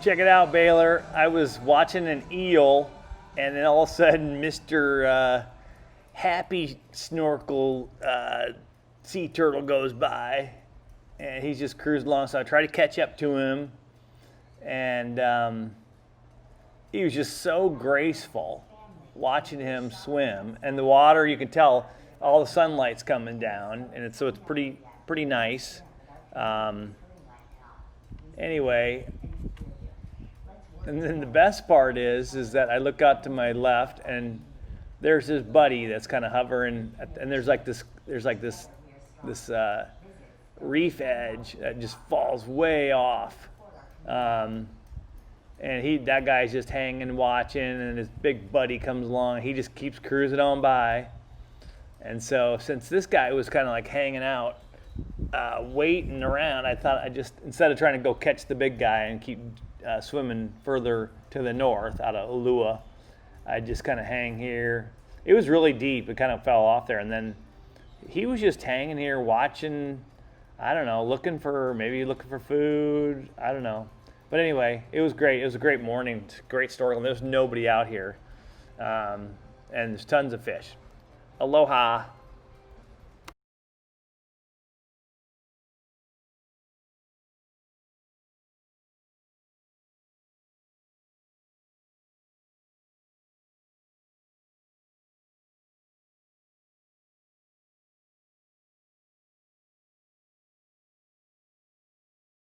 Check it out, Baylor. I was watching an eel, and then all of a sudden, Mr. Happy Snorkel sea turtle goes by, and he's just cruising along. So I tried to catch up to him, and he was just so graceful watching him swim. And the water, you can tell all the sunlight's coming down, and it's pretty nice. Anyway, and then the best part is that I look out to my left, and there's this buddy that's kind of hovering, and there's this reef edge that just falls way off, and that guy's just hanging, watching, and his big buddy comes along. He just keeps cruising on by, and so since this guy was kind of like hanging out, waiting around, I thought instead of trying to go catch the big guy and keep swimming further to the north out of Ulua, I just kind of hang here. It was really deep. It kind of fell off there, and then he was just hanging here watching. I don't know, looking for food. I don't know, but anyway, it was great. It was a great morning. Great story. There's nobody out here, and there's tons of fish. Aloha.